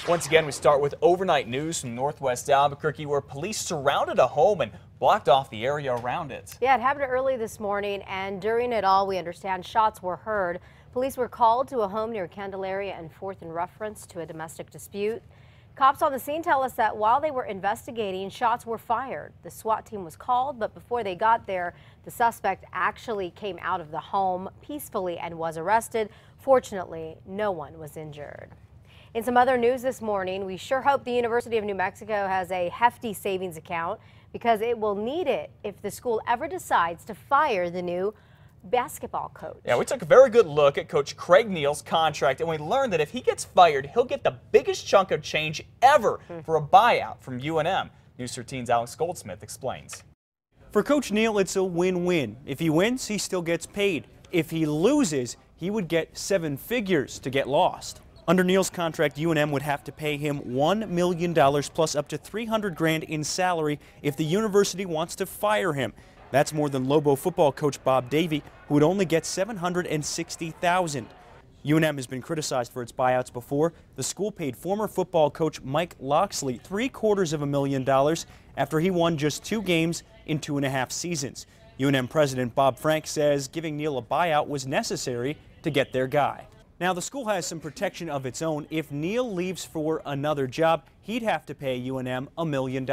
Once again, we start with overnight news from northwest Albuquerque, where police surrounded a home and blocked off the area around it. Yeah, it happened early this morning, and during it all, we understand shots were heard. Police were called to a home near Candelaria and 4th in reference to a domestic dispute. Cops on the scene tell us that while they were investigating, shots were fired. The SWAT team was called, but before they got there, the suspect actually came out of the home peacefully and was arrested. Fortunately, no one was injured. In some other news this morning, we sure hope the University of New Mexico has a hefty savings account because it will need it if the school ever decides to fire the new basketball coach. Yeah, we took a very good look at Coach Craig Neals' contract, and we learned that if he gets fired, he'll get the biggest chunk of change ever for a buyout from UNM. News 13's Alex Goldsmith explains. For Coach Neal, it's a win-win. If he wins, he still gets paid. If he loses, he would get 7 figures to get lost. Under Neal's contract, UNM would have to pay him $1 million plus up to $300,000 in salary if the university wants to fire him. That's more than Lobo football coach Bob Davie, who would only get $760,000. UNM has been criticized for its buyouts before. The school paid former football coach Mike Loxley $750,000 after he won just 2 games in 2.5 seasons. UNM President Bob Frank says giving Neal a buyout was necessary to get their guy. Now, the school has some protection of its own. If Neal leaves for another job, he'd have to pay UNM $1 million.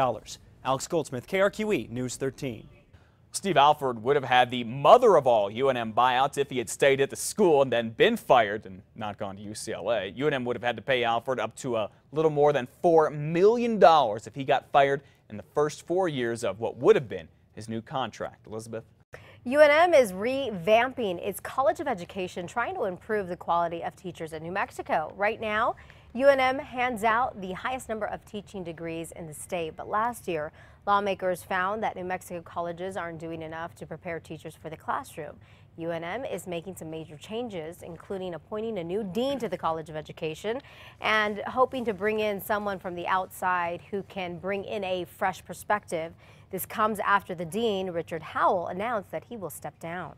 Alex Goldsmith, KRQE News 13. Steve Alford would have had the mother of all UNM buyouts if he had stayed at the school and then been fired and not gone to UCLA. UNM would have had to pay Alford up to a little more than $4 million if he got fired in the first 4 years of what would have been his new contract. Elizabeth? UNM is revamping its College of Education, trying to improve the quality of teachers in New Mexico. Right now, UNM hands out the highest number of teaching degrees in the state, but last year, lawmakers found that New Mexico colleges aren't doing enough to prepare teachers for the classroom. UNM is making some major changes, including appointing a new dean to the College of Education and hoping to bring in someone from the outside who can bring in a fresh perspective. This comes after the dean, Richard Howell, announced that he will step down.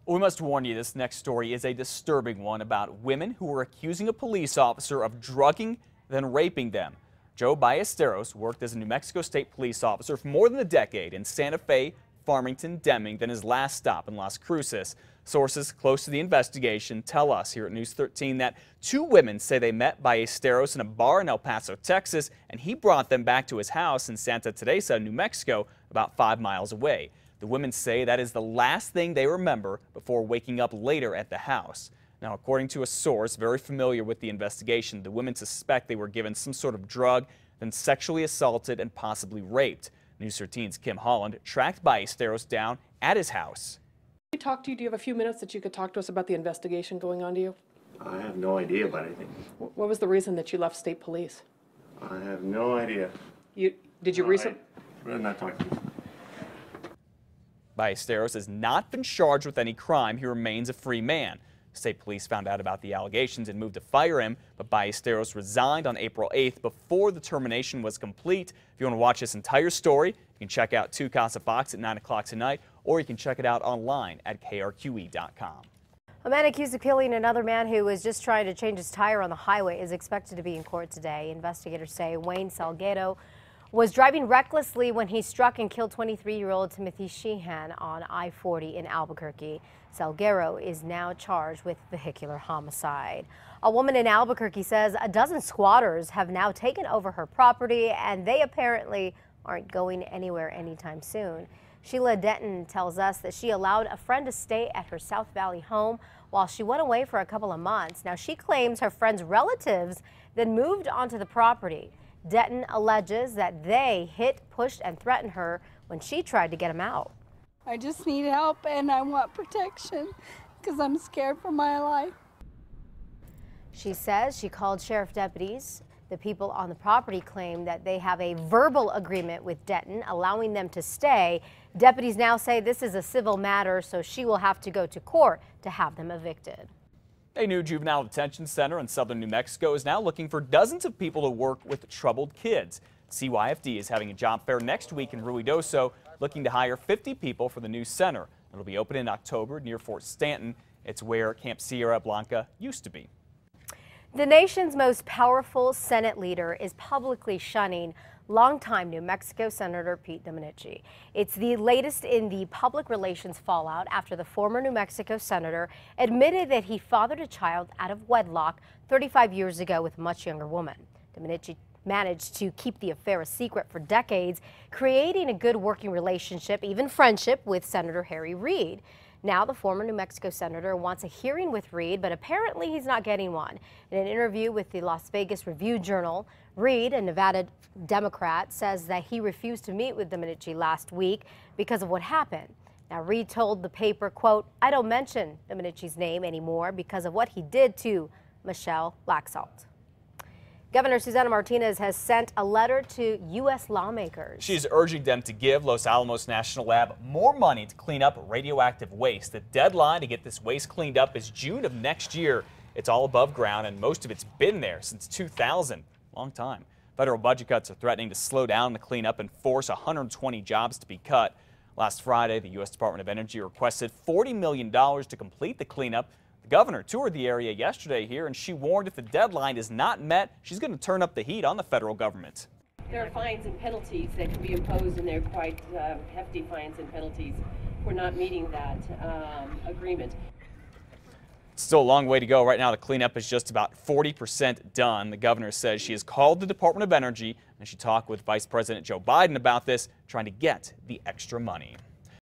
We must warn you, this next story is a disturbing one about women who were accusing a police officer of drugging, then raping them. Joe Ballesteros worked as a New Mexico State police officer for more than a decade in Santa Fe, Farmington, Deming, then his last stop in Las Cruces. Sources close to the investigation tell us here at News 13 that 2 women say they met Ballesteros in a bar in El Paso, Texas, and he brought them back to his house in Santa Teresa, New Mexico, about 5 miles away. The women say that is the last thing they remember before waking up later at the house. Now, according to a source very familiar with the investigation, the women suspect they were given some sort of drug, then sexually assaulted and possibly raped. News 13's Kim Holland tracked Ballesteros down at his house. Can I talk to you? Do you have a few minutes that you could talk to us about the investigation going on to you? I have no idea about anything. What was the reason that you left state police? I have no idea. Did you recently? I'd rather not talk to you. Ballesteros has not been charged with any crime. He remains a free man. State police found out about the allegations and moved to fire him, but Ballesteros resigned on April 8th before the termination was complete. If you want to watch this entire story, you can check out 2 Casa Fox at 9 o'clock tonight, or you can check it out online at krqe.com. A man accused of killing another man who was just trying to change his tire on the highway is expected to be in court today. Investigators say Wayne Salguero was driving recklessly when he struck and killed 23-year-old Timothy Sheehan on I-40 in Albuquerque. Salguero is now charged with vehicular homicide. A woman in Albuquerque says a dozen squatters have now taken over her property, and they apparently aren't going anywhere anytime soon. Sheila Denton tells us that she allowed a friend to stay at her South Valley home while she went away for a couple of months. Now, she claims her friend's relatives then moved onto the property. Denton alleges that they hit, pushed, and threatened her when she tried to get him out. I just need help and I want protection because I'm scared for my life. She says she called sheriff deputies. The people on the property claim that they have a verbal agreement with Denton, allowing them to stay. Deputies now say this is a civil matter, so she will have to go to court to have them evicted. A new juvenile detention center in southern New Mexico is now looking for dozens of people to work with troubled kids. CYFD is having a job fair next week in Ruidoso, looking to hire 50 people for the new center. It'll be open in October near Fort Stanton. It's where Camp Sierra Blanca used to be. The nation's most powerful Senate leader is publicly shunning longtime New Mexico Senator Pete Domenici. It's the latest in the public relations fallout after the former New Mexico senator admitted that he fathered a child out of wedlock 35 years ago with a much younger woman. Domenici managed to keep the affair a secret for decades, creating a good working relationship, even friendship, with Senator Harry Reid. Now the former New Mexico senator wants a hearing with Reid, but apparently he's not getting one. In an interview with the Las Vegas Review-Journal, Reid, a Nevada Democrat, says that he refused to meet with Domenici last week because of what happened. Now, Reid told the paper, quote, "I don't mention Domenici's name anymore because of what he did to Michelle Laxalt." Governor Susana Martinez has sent a letter to U.S. lawmakers. She's urging them to give Los Alamos National Lab more money to clean up radioactive waste. The deadline to get this waste cleaned up is June of next year. It's all above ground, and most of it's been there since 2000. Long time. Federal budget cuts are threatening to slow down the cleanup and force 120 jobs to be cut. Last Friday, the U.S. Department of Energy requested $40 million to complete the cleanup. The governor toured the area yesterday here, and she warned if the deadline is not met, she's going to turn up the heat on the federal government. There are fines and penalties that can be imposed, and they're quite hefty fines and penalties for not meeting that agreement. Still a long way to go. Right now, the cleanup is just about 40% done. The governor says she has called the Department of Energy, and she talked with Vice President Joe Biden about this, trying to get the extra money.